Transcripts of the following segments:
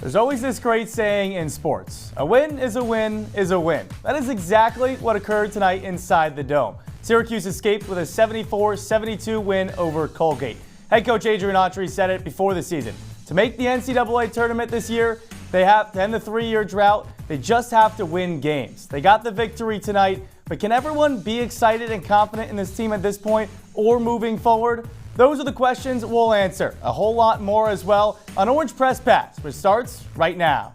There's always this great saying in sports, a win is a win is a win. That is exactly what occurred tonight inside the Dome. Syracuse escaped with a 74-72 win over Colgate. Head coach Adrian Autry said it before the season. To make the NCAA tournament this year, they have to end the three-year drought. They just have to win games. They got the victory tonight, but can everyone be excited and confident in this team at this point or moving forward? Those are the questions we'll answer. A whole lot more as well on Orange Press Pass, which starts right now.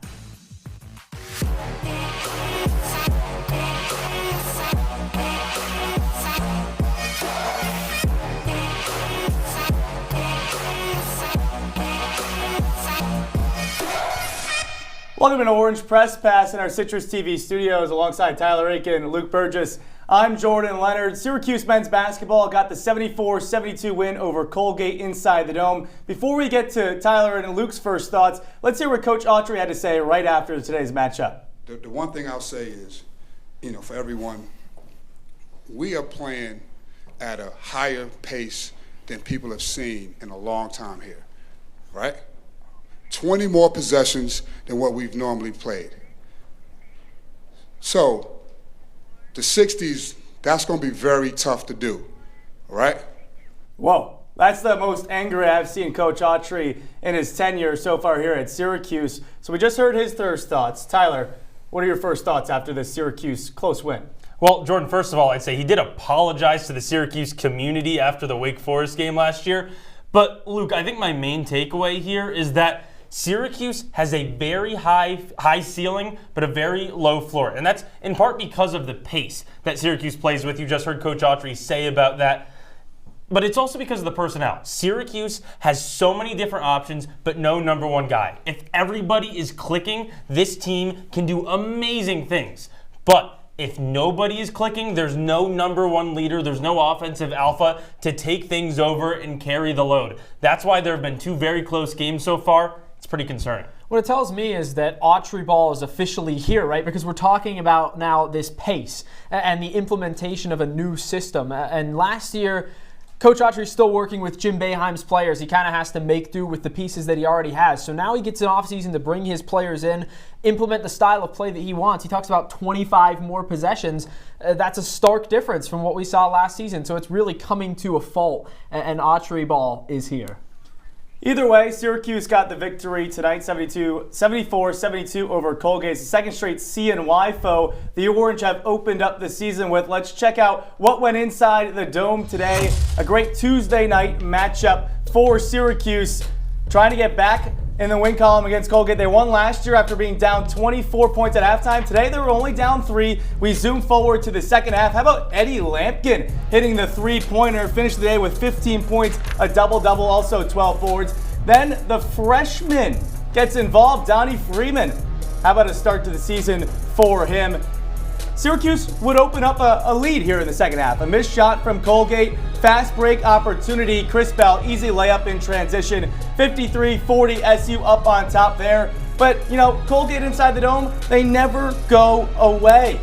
Welcome to Orange Press Pass in our CitrusTV studios alongside Tyler Aitken and Luke Burgess. I'm Jordan Leonard. Syracuse men's basketball got the 74-72 win over Colgate inside the Dome. Before we get to Tyler and Luke's first thoughts, let's hear what Coach Autry had to say right after today's matchup. The one thing I'll say is, for everyone, we are playing at a higher pace than people have seen in a long time here, right? 20 more possessions than what we've normally played. So, the 60s, that's going to be very tough to do, all right? Whoa, that's the most angry I've seen Coach Autry in his tenure so far here at Syracuse. So we just heard his first thoughts. Tyler, what are your first thoughts after this Syracuse close win? Well, Jordan, first of all, I'd say he did apologize to the Syracuse community after the Wake Forest game last year. But, Luke, I think my main takeaway here is that Syracuse has a very high ceiling, but a very low floor. And that's in part because of the pace that Syracuse plays with. You just heard Coach Autry say about that. But it's also because of the personnel. Syracuse has so many different options, but no number one guy. If everybody is clicking, this team can do amazing things. But if nobody is clicking, there's no number one leader, there's no offensive alpha to take things over and carry the load. That's why there have been two very close games so far. It's pretty concerning. What it tells me is that Autry ball is officially here, right? Because we're talking about now this pace and the implementation of a new system. And last year, Coach Autry is still working with Jim Boeheim's players. He kind of has to make do with the pieces that he already has. So now he gets an offseason to bring his players in, implement the style of play that he wants. He talks about 25 more possessions. That's a stark difference from what we saw last season. So it's really coming to a fault, and Autry ball is here. Either way, Syracuse got the victory tonight, 74-72 over Colgate. It's the second straight CNY foe the Orange have opened up the season with. Let's check out what went inside the Dome today. A great Tuesday night matchup for Syracuse, trying to get back in the win column against Colgate. They won last year after being down 24 points at halftime. Today they were only down 3. We zoom forward to the second half. How about Eddie Lampkin hitting the three-pointer, finished the day with 15 points, a double-double, also 12 boards. Then the freshman gets involved, Donnie Freeman. How about a start to the season for him? Syracuse would open up a lead here in the second half. A missed shot from Colgate, fast break opportunity. Chris Bell, easy layup in transition. 53-40, SU up on top there. But, Colgate inside the Dome, they never go away.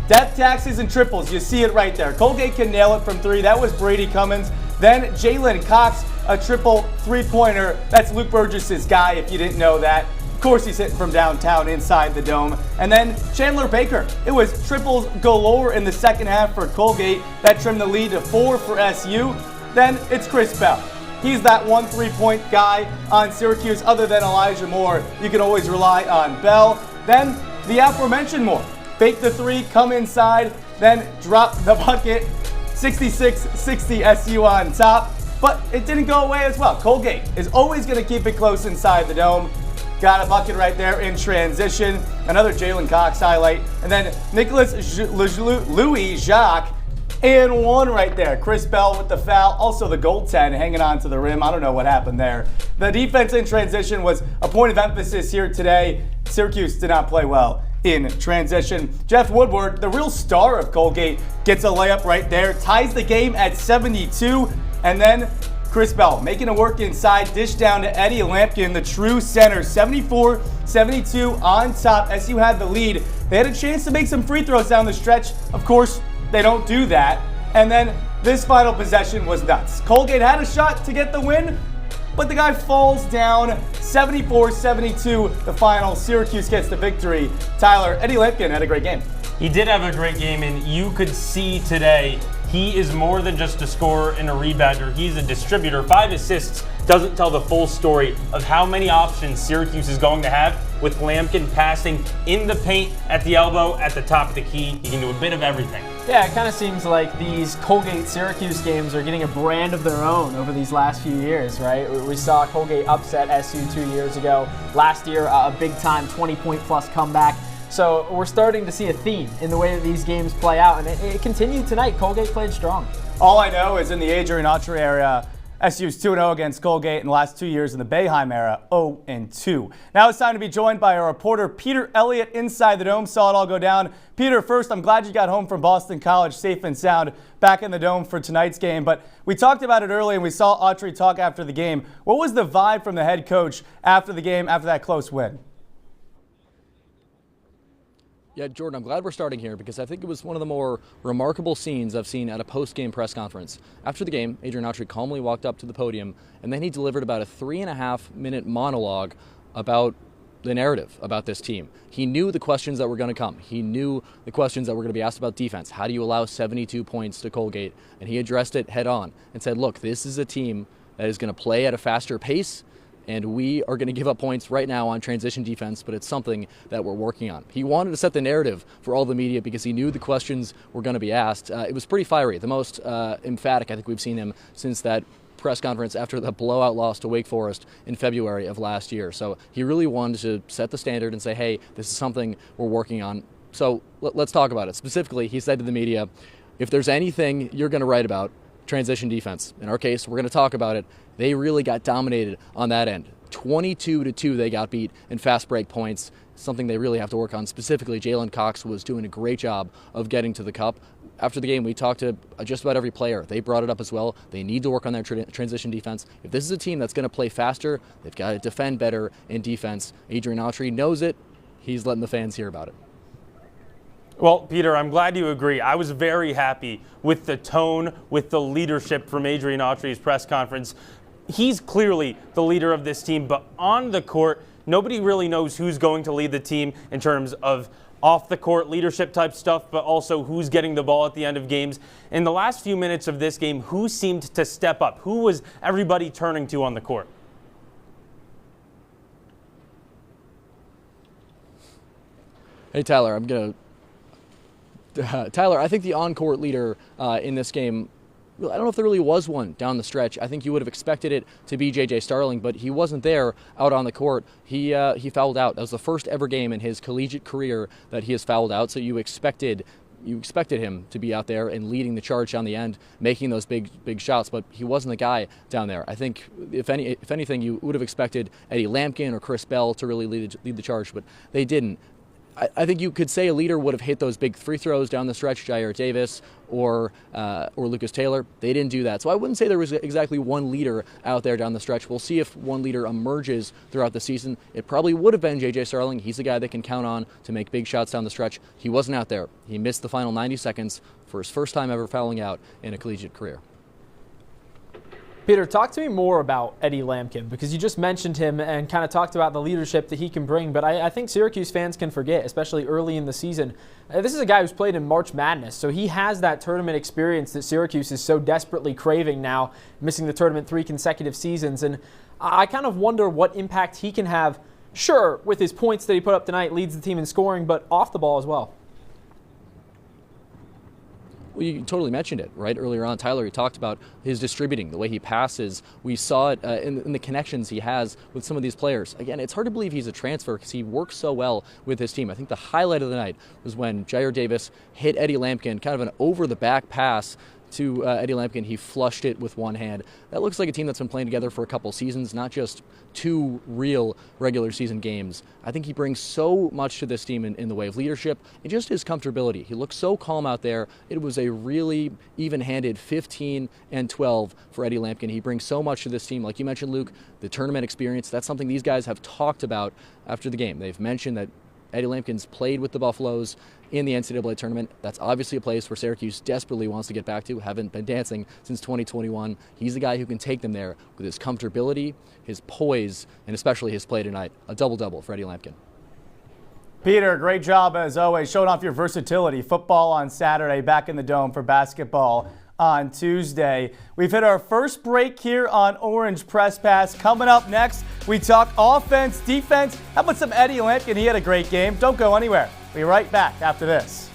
Depth taxes and triples, you see it right there. Colgate can nail it from 3. That was Brady Cummins. Then Jalen Cox, a triple three-pointer. That's Luke Burgess' guy, if you didn't know that. Of course, he's hitting from downtown inside the Dome. And then Chandler Baker. It was triples galore in the second half for Colgate. That trimmed the lead to 4 for SU. Then it's Chris Bell. He's that one three-point guy on Syracuse. Other than Elijah Moore, you can always rely on Bell. Then the aforementioned Moore. Fake the 3, come inside, then drop the bucket. 66-60 SU on top. But it didn't go away as well. Colgate is always going to keep it close inside the Dome. Got a bucket right there in transition. Another Jalen Cox highlight. And then Nicholas Louis Jacques and 1 right there. Chris Bell with the foul. Also the goaltend hanging on to the rim. I don't know what happened there. The defense in transition was a point of emphasis here today. Syracuse did not play well in transition. Jeff Woodward, the real star of Colgate, gets a layup right there. Ties the game at 72. And then Chris Bell making it work inside, dish down to Eddie Lampkin, the true center, 74-72 on top. SU had the lead. They had a chance to make some free throws down the stretch. Of course, they don't do that. And then this final possession was nuts. Colgate had a shot to get the win, but the guy falls down 74-72, the final. Syracuse gets the victory. Tyler, Eddie Lampkin had a great game. He did have a great game, and you could see today he is more than just a scorer and a rebounder. He's a distributor. 5 assists doesn't tell the full story of how many options Syracuse is going to have with Lampkin passing in the paint, at the elbow, at the top of the key. He can do a bit of everything. Yeah, it kind of seems like these Colgate-Syracuse games are getting a brand of their own over these last few years, right? We saw Colgate upset SU 2 years ago. Last year, a big-time 20-point-plus comeback. So we're starting to see a theme in the way that these games play out, and it continued tonight. Colgate played strong. All I know is in the Adrian Autry era, SU's 2-0 against Colgate in the last 2 years. In the Boeheim era, 0-2. Now it's time to be joined by our reporter, Peter Elliott, inside the Dome. Saw it all go down. Peter, first, I'm glad you got home from Boston College safe and sound back in the Dome for tonight's game. But we talked about it earlier, and we saw Autry talk after the game. What was the vibe from the head coach after the game, after that close win? Yeah, Jordan, I'm glad we're starting here because I think it was one of the more remarkable scenes I've seen at a post-game press conference. After the game, Adrian Autry calmly walked up to the podium, and then he delivered about a 3.5-minute monologue about the narrative about this team. He knew the questions that were going to come. He knew the questions that were going to be asked about defense. How do you allow 72 points to Colgate? And he addressed it head on and said, look, this is a team that is going to play at a faster pace, and we are going to give up points right now on transition defense, but it's something that we're working on. He wanted to set the narrative for all the media because he knew the questions were going to be asked. It was pretty fiery, the most emphatic I think we've seen him since that press conference after the blowout loss to Wake Forest in February of last year. So he really wanted to set the standard and say, hey, this is something we're working on. So let's talk about it. Specifically, he said to the media, if there's anything you're going to write about, transition defense. In our case, we're going to talk about it. They really got dominated on that end. 22-2 they got beat in fast break points, something they really have to work on. Specifically, Jalen Cox was doing a great job of getting to the cup. After the game, we talked to just about every player. They brought it up as well. They need to work on their transition defense. If this is a team that's going to play faster, they've got to defend better in defense. Adrian Autry knows it. He's letting the fans hear about it. Well, Peter, I'm glad you agree. I was very happy with the tone, with the leadership from Adrian Autry's press conference. He's clearly the leader of this team, but on the court, nobody really knows who's going to lead the team in terms of off-the-court leadership type stuff, but also who's getting the ball at the end of games. In the last few minutes of this game, who seemed to step up? Who was everybody turning to on the court? Hey, Tyler, Tyler, I think the on-court leader in this game, I don't know if there really was one down the stretch. I think you would have expected it to be J.J. Starling, but he wasn't there out on the court. He fouled out. That was the first ever game in his collegiate career that he has fouled out, so you expected him to be out there and leading the charge down the end, making those big shots, but he wasn't the guy down there. I think, if anything, you would have expected Eddie Lampkin or Chris Bell to really lead the charge, but they didn't. I think you could say a leader would have hit those big free throws down the stretch, Jair Davis or Lucas Taylor. They didn't do that. So I wouldn't say there was exactly one leader out there down the stretch. We'll see if one leader emerges throughout the season. It probably would have been J.J. Starling. He's a guy they can count on to make big shots down the stretch. He wasn't out there. He missed the final 90 seconds for his first time ever fouling out in a collegiate career. Peter, talk to me more about Eddie Lampkin, because you just mentioned him and kind of talked about the leadership that he can bring, but I think Syracuse fans can forget, especially early in the season. This is a guy who's played in March Madness, so he has that tournament experience that Syracuse is so desperately craving now, missing the tournament 3 consecutive seasons, and I kind of wonder what impact he can have, sure, with his points that he put up tonight, leads the team in scoring, but off the ball as well. Well, you totally mentioned it, right? Earlier on, Tyler, he talked about his distributing, the way he passes. We saw it in the connections he has with some of these players. Again, it's hard to believe he's a transfer because he works so well with his team. I think the highlight of the night was when Jair Davis hit Eddie Lampkin, kind of an over-the-back pass to Eddie Lampkin. He flushed it with one hand. That looks like a team that's been playing together for a couple seasons, not just 2 real regular season games. I think he brings so much to this team in the way of leadership and just his comfortability. He looks so calm out there. It was a really even-handed 15-12 for Eddie Lampkin. He brings so much to this team. Like you mentioned, Luke, the tournament experience, that's something these guys have talked about after the game. They've mentioned that Eddie Lampkin's played with the Buffaloes in the NCAA tournament. That's obviously a place where Syracuse desperately wants to get back to. Haven't been dancing since 2021. He's the guy who can take them there with his comfortability, his poise, and especially his play tonight. A double-double for Eddie Lampkin. Peter, great job as always, showing off your versatility. Football on Saturday, back in the Dome for basketball on Tuesday. We've hit our first break here on Orange Press Pass. Coming up next, we talk offense, defense. How about some Eddie Lampkin? He had a great game. Don't go anywhere. We'll be right back after this.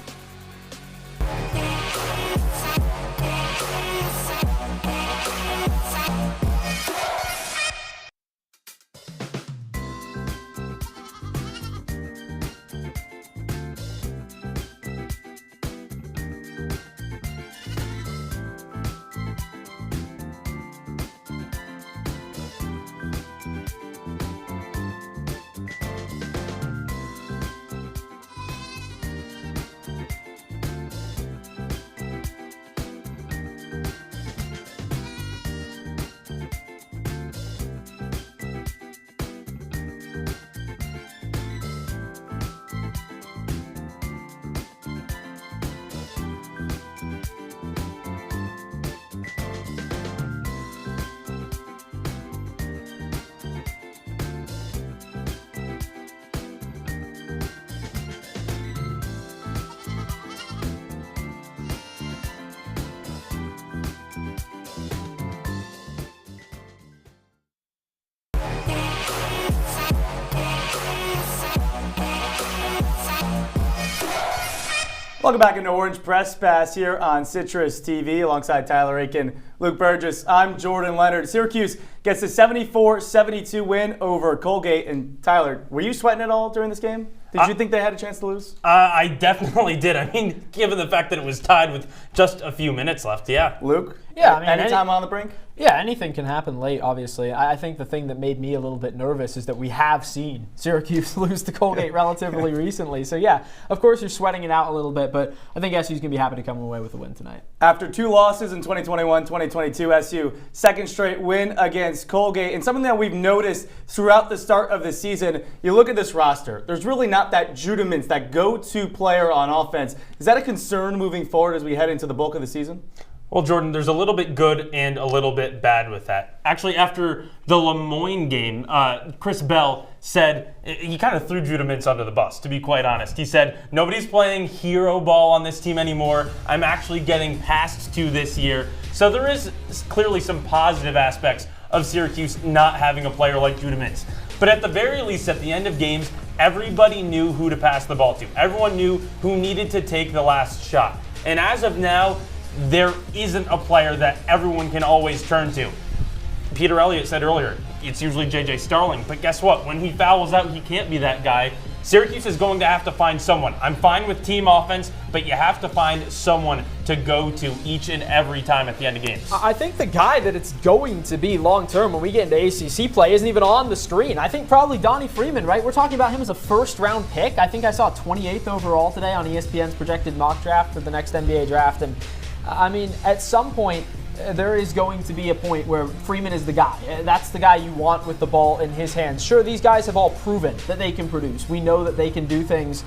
Welcome back into Orange Press Pass here on Citrus TV alongside Tyler Aitken, Luke Burgess. I'm Jordan Leonard. Syracuse gets a 74-72 win over Colgate. And Tyler, were you sweating at all during this game? Did you think they had a chance to lose? I definitely did. I mean, given the fact that it was tied with just a few minutes left, yeah. Luke? Yeah, I mean, anytime on the brink? Yeah, anything can happen late, obviously. I think the thing that made me a little bit nervous is that we have seen Syracuse lose to Colgate relatively recently. So, yeah, of course you're sweating it out a little bit, but I think SU's going to be happy to come away with a win tonight. After 2 losses in 2021-2022, SU second straight win against Colgate. And something that we've noticed throughout the start of the season, you look at this roster, there's really not that Judemans, that go-to player on offense. Is that a concern moving forward as we head into the bulk of the season? Well, Jordan, there's a little bit good and a little bit bad with that. Actually, after the Lemoyne game, Chris Bell said, he kind of threw Judemans under the bus, to be quite honest. He said, nobody's playing hero ball on this team anymore. I'm actually getting passed to this year. So there is clearly some positive aspects of Syracuse not having a player like Judemans. But at the very least, at the end of games, everybody knew who to pass the ball to. Everyone knew who needed to take the last shot. And as of now, there isn't a player that everyone can always turn to. Peter Elliott said earlier, it's usually J.J. Starling, but guess what? When he fouls out, he can't be that guy. Syracuse is going to have to find someone. I'm fine with team offense, but you have to find someone to go to each and every time at the end of games. I think the guy that it's going to be long-term when we get into ACC play isn't even on the screen. I think probably Donnie Freeman, right? We're talking about him as a first-round pick. I think I saw 28th overall today on ESPN's projected mock draft for the next NBA draft. And I mean, at some point, there is going to be a point where Freeman is the guy. That's the guy you want with the ball in his hands. Sure, these guys have all proven that they can produce. We know that they can do things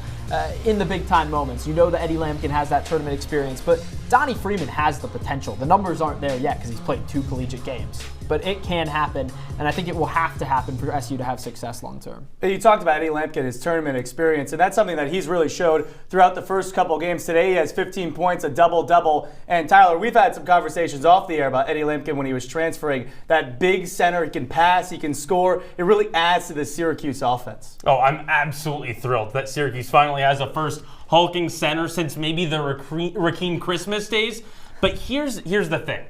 in the big-time moments. You know that Eddie Lampkin has that tournament experience, but Donnie Freeman has the potential. The numbers aren't there yet because he's played 2 collegiate games. But it can happen, and I think it will have to happen for SU to have success long-term. You talked about Eddie Lampkin, his tournament experience, and that's something that he's really showed throughout the first couple games. Today he has 15 points, a double-double. And Tyler, we've had some conversations off the air about Eddie Lampkin when he was transferring. That big center, he can pass, he can score. It really adds to the Syracuse offense. Oh, I'm absolutely thrilled that Syracuse finally has a first hulking center since maybe the Rakeem Christmas days. But here's the thing.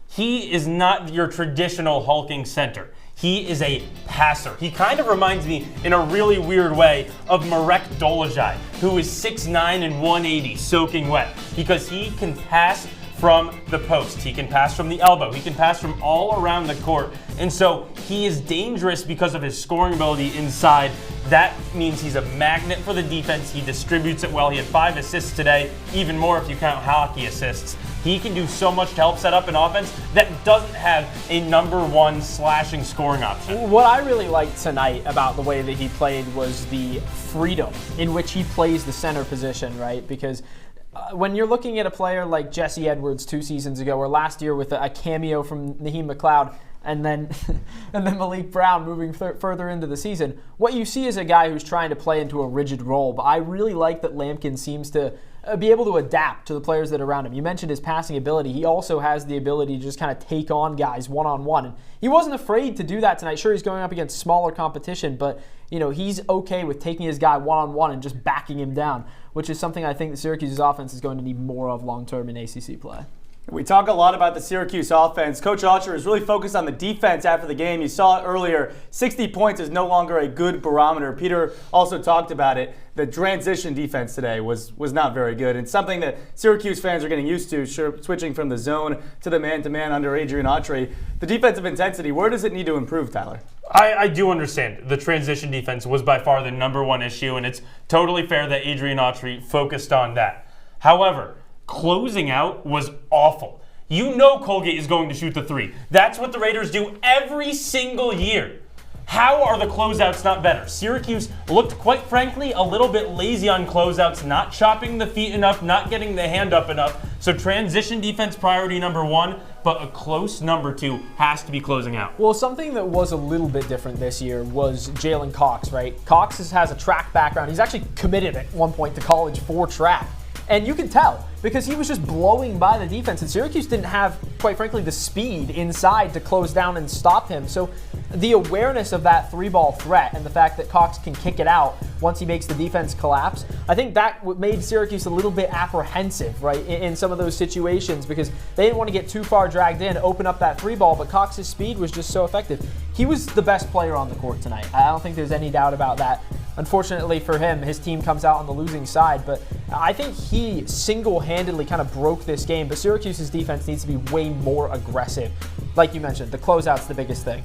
He is not your traditional hulking center. He is a passer. He kind of reminds me, in a really weird way, of Marek Dolezaj, who is 6'9 and 180, soaking wet, because he can pass from the post. He can pass from the elbow. He can pass from all around the court. And so he is dangerous because of his scoring ability inside. That means he's a magnet for the defense. He distributes it well. He had 5 assists today, even more if you count hockey assists. he can do so much to help set up an offense that doesn't have a number one slashing scoring option. What I really liked tonight about the way that he played was the freedom in which he plays the center position, right? Because when you're looking at a player like Jesse Edwards 2 seasons ago, or last year with a cameo from Naheem McLeod, and then Malik Brown moving further into the season, what you see is a guy who's trying to play into a rigid role. But I really like that Lampkin seems to be able to adapt to the players that are around him. You mentioned his passing ability. He also has the ability to just kind of take on guys one-on-one. And he wasn't afraid to do that tonight. Sure, he's going up against smaller competition, but he's okay with taking his guy one-on-one and just backing him down, which is something I think the Syracuse's offense is going to need more of long-term in ACC play. We talk a lot about the Syracuse offense. Coach Autry is really focused on the defense after the game. You saw it earlier. 60 points is no longer a good barometer. Peter also talked about it. The transition defense today was not very good, and something that Syracuse fans are getting used to, switching from the zone to the man-to-man under Adrian Autry. The defensive intensity, where does it need to improve, Tyler? I do understand the transition defense was by far the number one issue, and it's totally fair that Adrian Autry focused on that. However, closing out was awful. You know Colgate is going to shoot the three. That's what the Raiders do every single year. How are the closeouts not better? Syracuse looked, quite frankly, a little bit lazy on closeouts, not chopping the feet enough, not getting the hand up enough. So transition defense priority number one, but a close number two has to be closing out. Well, something that was a little bit different this year was Jalen Cox, right? Cox has a track background. He's actually committed at one point to college for track. And you can tell because he was just blowing by the defense, and Syracuse didn't have, quite frankly, the speed inside to close down and stop him. So the awareness of that three-ball threat and the fact that Cox can kick it out once he makes the defense collapse, I think that made Syracuse a little bit apprehensive, right, in some of those situations because they didn't want to get too far dragged in, open up that three-ball, but Cox's speed was just so effective. He was the best player on the court tonight. I don't think there's any doubt about that. Unfortunately for him, his team comes out on the losing side, but I think he single-handedly kind of broke this game, but Syracuse's defense needs to be way more aggressive. Like you mentioned, the closeout's the biggest thing.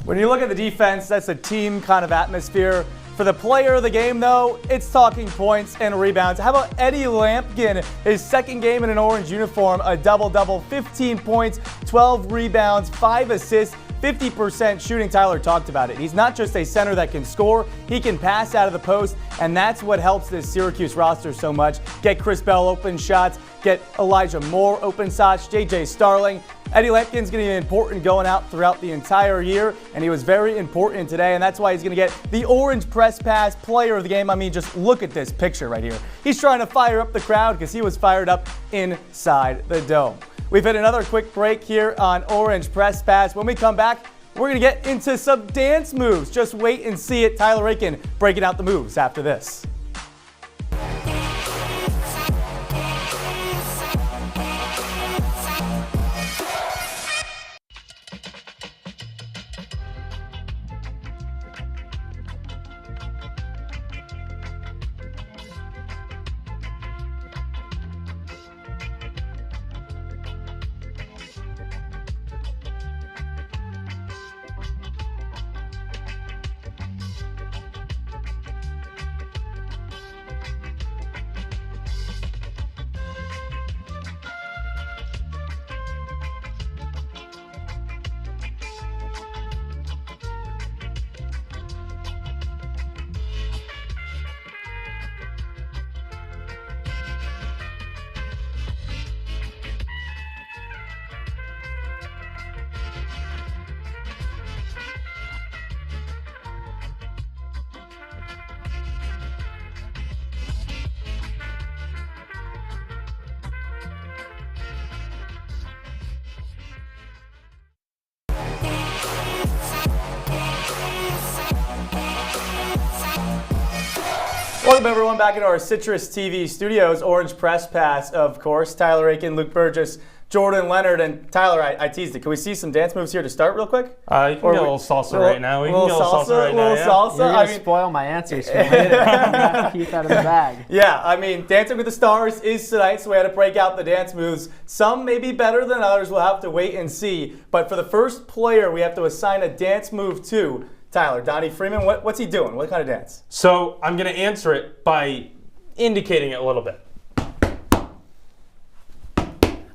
When you look at the defense, that's a team kind of atmosphere. For the player of the game, though, it's talking points and rebounds. How about Eddie Lampkin, his second game in an orange uniform, a double-double, 15 points, 12 rebounds, 5 assists, 50% shooting. Tyler talked about it. He's not just a center that can score, he can pass out of the post, and that's what helps this Syracuse roster so much. Get Chris Bell open shots, get Elijah Moore open shots, J.J. Starling. Eddie Lampkin's going to be important going out throughout the entire year, and he was very important today, and that's why he's going to get the Orange Press Pass Player of the Game. I mean, just look at this picture right here. He's trying to fire up the crowd because he was fired up inside the dome. We've hit another quick break here on Orange Press Pass. When we come back, we're going to get into some dance moves. Just wait and see it. Tyler Aitken breaking out the moves after this. Welcome everyone back into our Citrus TV studios. Orange Press Pass, of course. Tyler Aitken, Luke Burgess, Jordan Leonard, and Tyler, I teased it. Can we see some dance moves here to start real quick? You can get a little salsa right now. We can get a little salsa right now. Salsa. You're going to spoil my answers. So I'm going to have to keep that in the bag. Yeah, I mean, Dancing with the Stars is tonight, so we had to break out the dance moves. Some may be better than others. We'll have to wait and see. But for the first player, we have to assign a dance move to. Tyler, Donnie Freeman, what's he doing? What kind of dance? So I'm going to answer it by indicating it a little bit.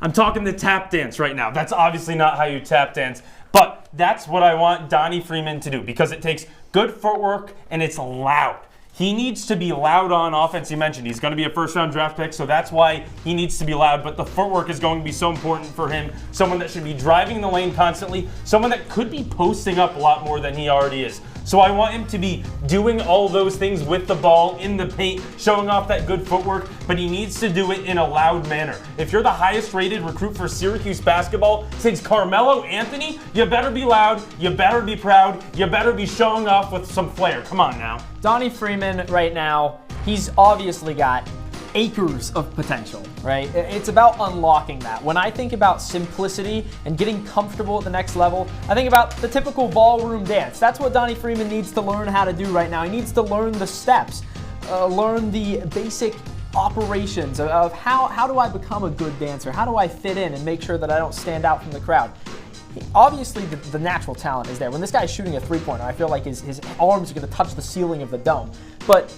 I'm talking the tap dance right now. That's obviously not how you tap dance, but that's what I want Donnie Freeman to do because it takes good footwork and it's loud. He needs to be loud on offense. You mentioned he's going to be a first-round draft pick, so that's why he needs to be loud. But the footwork is going to be so important for him. Someone that should be driving the lane constantly. Someone that could be posting up a lot more than he already is. So I want him to be doing all those things with the ball in the paint, showing off that good footwork, but he needs to do it in a loud manner. If you're the highest-rated recruit for Syracuse basketball since Carmelo Anthony, you better be loud, you better be proud, you better be showing off with some flair. Come on now. Donnie Freeman right now, he's obviously got acres of potential, right? It's about unlocking that. When I think about simplicity and getting comfortable at the next level, I think about the typical ballroom dance. That's what Donnie Freeman needs to learn how to do right now. He needs to learn the steps, learn the basic operations of how do I become a good dancer? How do I fit in and make sure that I don't stand out from the crowd? Obviously, the natural talent is there. When this guy is shooting a three-pointer, I feel like his arms are going to touch the ceiling of the dome. But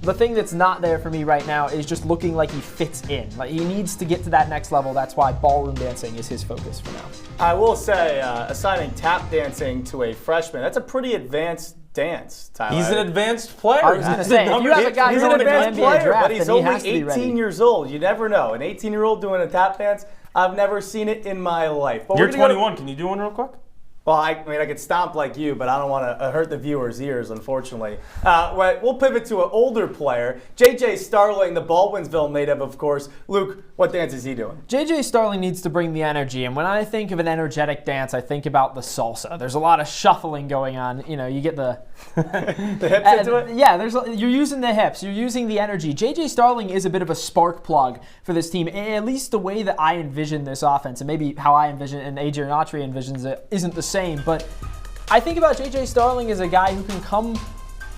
the thing that's not there for me right now is just looking like he fits in. Like he needs to get to that next level. That's why ballroom dancing is his focus for now. I will say, assigning tap dancing to a freshman, that's a pretty advanced dance, Tyler. He's an advanced player. I was going to say, if you have a guy He's going an to the advanced NBA player, draft, but he's then he only has to be 18 ready. years old. You never know. An 18-year-old doing a tap dance, I've never seen it in my life. But You're we're gonna go to- 21. Can you do one real quick? Well, I mean, I could stomp like you, but I don't want to hurt the viewers' ears, unfortunately. We'll pivot to an older player, J.J. Starling, the Baldwinsville native, of course. Luke, what dance is he doing? J.J. Starling needs to bring the energy, and when I think of an energetic dance, I think about the salsa. There's a lot of shuffling going on. You know, you get the The hips into it? Yeah, you're using the hips, you're using the energy. J.J. Starling is a bit of a spark plug for this team, at least the way that I envision this offense, and maybe how I envision and Adrian Autry envisions it isn't the same, but I think about J.J. Starling as a guy who can come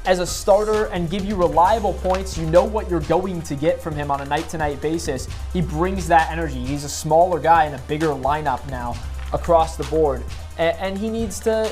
as a starter and give you reliable points. You know what you're going to get from him on a night-to-night basis. He brings that energy. He's a smaller guy in a bigger lineup now across the board. And he needs to,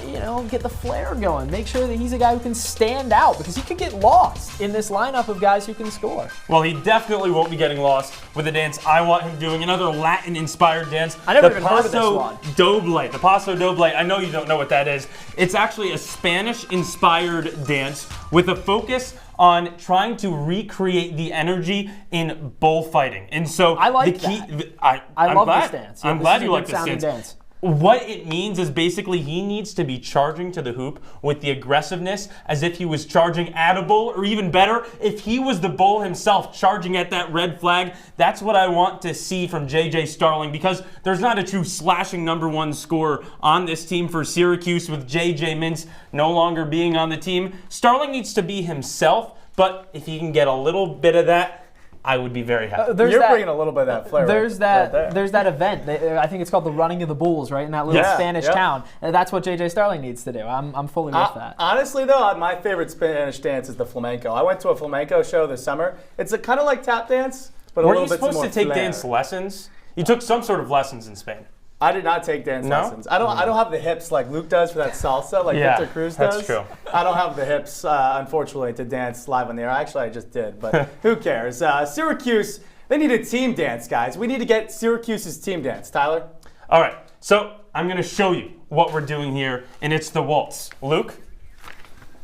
get the flair going. Make sure that he's a guy who can stand out because he could get lost in this lineup of guys who can score. Well, he definitely won't be getting lost with a dance I want him doing. Another Latin-inspired dance. I never even heard of this one. Doble. The Paso Doble. I know you don't know what that is. It's actually a Spanish-inspired dance with a focus on trying to recreate the energy in bullfighting. And so I like the key. that. I love this dance. I'm This glad is a you like good this sounding dance. What it means is basically he needs to be charging to the hoop with the aggressiveness as if he was charging at a bull, or even better, if he was the bull himself charging at that red flag. That's what I want to see from J.J. Starling because there's not a true slashing number one scorer on this team for Syracuse with J.J. Mintz no longer being on the team. Starling needs to be himself, but if he can get a little bit of that, I would be very happy. You're bringing a little bit of that flair. There's right there. There's that event. I think it's called the Running of the Bulls, right, in that little Spanish town. And that's what J.J. Starling needs to do. I'm fully with that. Honestly, though, my favorite Spanish dance is the flamenco. I went to a flamenco show this summer. It's kind of like tap dance, but Weren't a you little bit more supposed to take flair. dance lessons? You took some sort of lessons in Spain. I did not take dance lessons. I don't have the hips like Luke does for that salsa, like Victor Cruz does. That's true. I don't have the hips, unfortunately, to dance live on the air. Actually, I just did, but who cares? Syracuse, they need a team dance, guys. We need to get Syracuse's team dance. Tyler? All right, so I'm going to show you what we're doing here, and it's the waltz. Luke?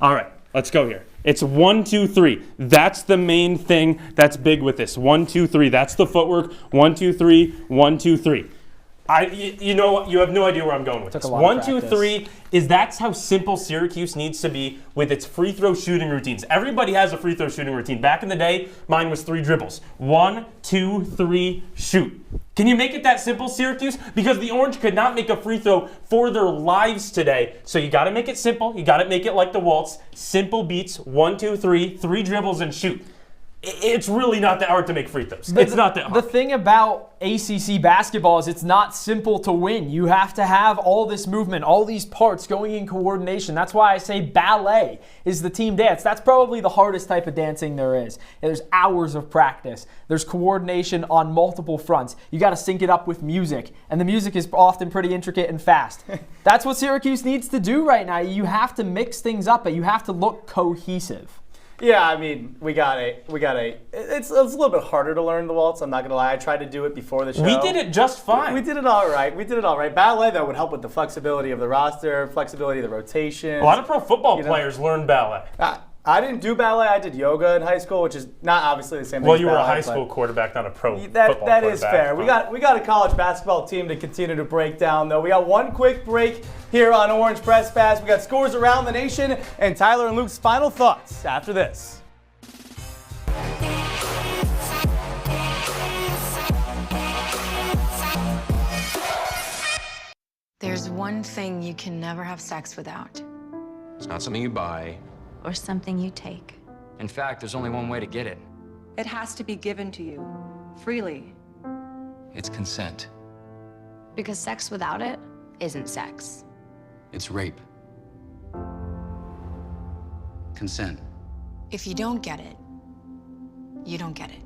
All right, let's go here. It's 1, 2, 3. That's the main thing that's big with this. 1, 2, 3. That's the footwork. 1, 2, 3. 1, 2, 3. You have no idea where I'm going with this. 1, 2, 3 that's how simple Syracuse needs to be with its free throw shooting routines. Everybody has a free throw shooting routine. Back in the day, mine was 3 dribbles. 1, 2, 3, shoot. Can you make it that simple, Syracuse? Because the Orange could not make a free throw for their lives today. So you got to make it simple. You got to make it like the waltz. Simple beats. 1, 2, 3, 3 dribbles and shoot. It's really not that hard to make free throws. It's not that hard. The thing about ACC basketball is it's not simple to win. You have to have all this movement, all these parts going in coordination. That's why I say ballet is the team dance. That's probably the hardest type of dancing there is. There's hours of practice. There's coordination on multiple fronts. You got to sync it up with music, and the music is often pretty intricate and fast. That's what Syracuse needs to do right now. You have to mix things up, but you have to look cohesive. Yeah, I mean, it's a little bit harder to learn the waltz, I'm not going to lie. I tried to do it before the show. We did it just fine. We did it all right. Ballet, though, would help with the flexibility of the roster, flexibility of the rotation. A lot of pro football players learn ballet. I didn't do ballet. I did yoga in high school, which is not obviously the same thing. Well, as you were a ballet, high school quarterback, not a pro football quarterback. That is fair. We got a college basketball team to continue to break down, though. We got one quick break here on Orange Press Pass. We got scores around the nation and Tyler and Luke's final thoughts after this. There's one thing you can never have sex without. It's not something you buy. Or something you take. In fact, there's only one way to get it. It has to be given to you, freely. It's consent. Because sex without it isn't sex. It's rape. Consent. If you don't get it, you don't get it.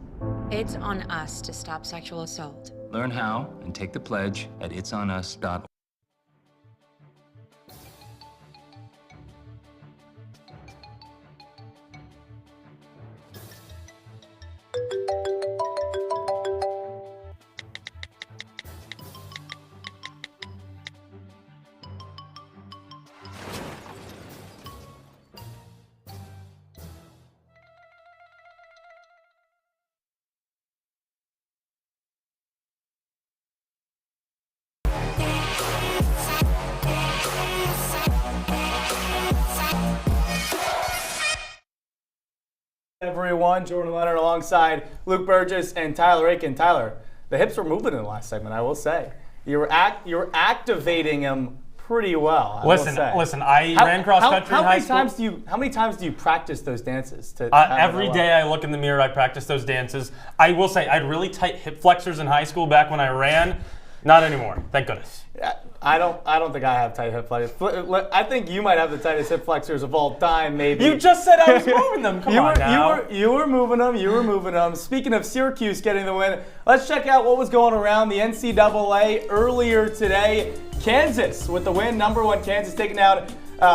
It's on us to stop sexual assault. Learn how and take the pledge at itsonus.org. Everyone, Jordan Leonard alongside Luke Burgess and Tyler Aitken. Tyler, the hips were moving in the last segment, I will say. You were activating them pretty well. Listen, I ran cross country in high school. How many times do you practice those dances? Every day I look in the mirror, I practice those dances. I will say I had really tight hip flexors in high school back when I ran. Not anymore, thank goodness. I don't think I have tight hip flexors. I think you might have the tightest hip flexors of all time, maybe. You just said I was moving them. Come on now. You were moving them. Speaking of Syracuse getting the win, let's check out what was going around the NCAA earlier today. Kansas with the win, #1 Kansas taking out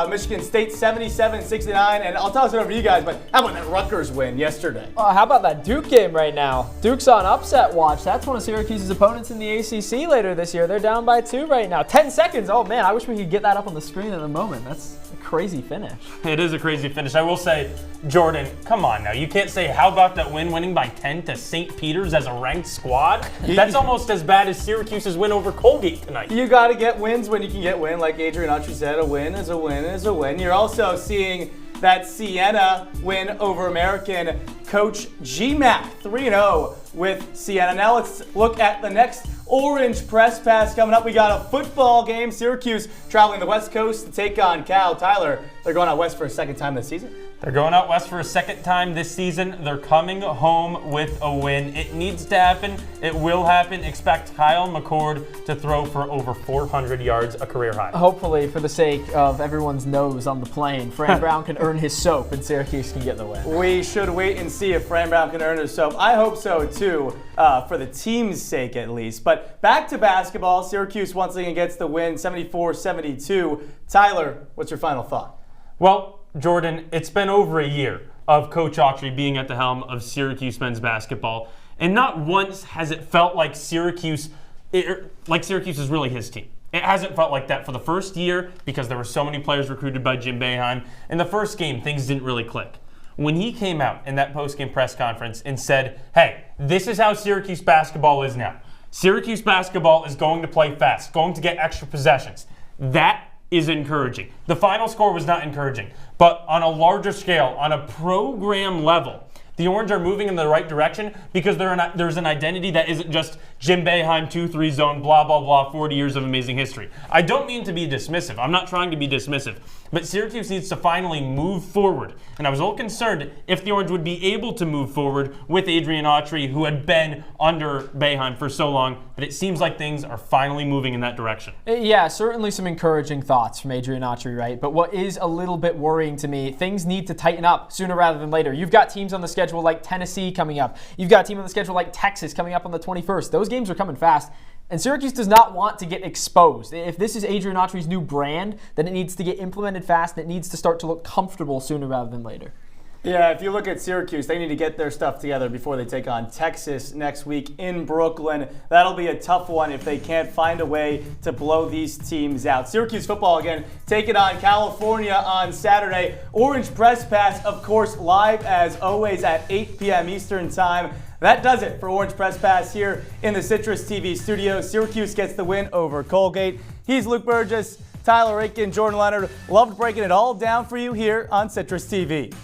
Michigan State 77-69, and I'll toss it over to you guys, but how about that Rutgers win yesterday? How about that Duke game right now? Duke's on upset watch. That's one of Syracuse's opponents in the ACC later this year. They're down by 2 right now. 10 seconds. Oh, man, I wish we could get that up on the screen in a moment. That's a crazy finish. It is a crazy finish. I will say, Jordan, come on now. You can't say, how about that win, winning by 10 to St. Peter's as a ranked squad? That's almost as bad as Syracuse's win over Colgate tonight. You got to get wins when you can get win. Like Adrian Autry said, a win is a win is a win. You're also seeing that Siena win over American. Coach GMAC 3-0 with Siena. Now let's look at the next Orange Press Pass coming up. We got a football game. Syracuse traveling the West Coast to take on Cal. Tyler, they're going out west for a second time this season. They're going out west for a second time this season. They're coming home with a win. It needs to happen. It will happen. Expect Kyle McCord to throw for over 400 yards, a career high. Hopefully, for the sake of everyone's nose on the plane, Fran Brown can earn his soap and Syracuse can get the win. We should wait and see if Fran Brown can earn his soap. I hope so, too, for the team's sake at least. But back to basketball. Syracuse once again gets the win, 74-72. Tyler, what's your final thought? Well, Jordan, it's been over a year of Coach Autry being at the helm of Syracuse men's basketball, and not once has it felt like Syracuse is really his team. It hasn't felt like that for the first year because there were so many players recruited by Jim Boeheim. In the first game, things didn't really click. When he came out in that post-game press conference and said, hey, this is how Syracuse basketball is now. Syracuse basketball is going to play fast, going to get extra possessions. That is encouraging. The final score was not encouraging, but on a larger scale, on a program level, the Orange are moving in the right direction because there's an identity that isn't just Jim Boeheim 2-3 zone, blah, blah, blah, 40 years of amazing history. I don't mean to be dismissive. I'm not trying to be dismissive. But Syracuse needs to finally move forward. And I was a little concerned if the Orange would be able to move forward with Adrian Autry, who had been under Boeheim for so long. But it seems like things are finally moving in that direction. Yeah, certainly some encouraging thoughts from Adrian Autry, right? But what is a little bit worrying to me, things need to tighten up sooner rather than later. You've got teams on the schedule like Tennessee coming up. You've got a team on the schedule like Texas coming up on the 21st. Those games are coming fast. And Syracuse does not want to get exposed. If this is Adrian Autry's new brand, then it needs to get implemented fast and it needs to start to look comfortable sooner rather than later. Yeah, if you look at Syracuse, they need to get their stuff together before they take on Texas next week in Brooklyn. That'll be a tough one if they can't find a way to blow these teams out. Syracuse football, again, taking on California on Saturday. Orange Press Pass, of course, live as always at 8 p.m. Eastern Time. That does it for Orange Press Pass here in the CitrusTV studio. Syracuse gets the win over Colgate. He's Luke Burgess, Tyler Aitken, Jordan Leonard. Loved breaking it all down for you here on CitrusTV.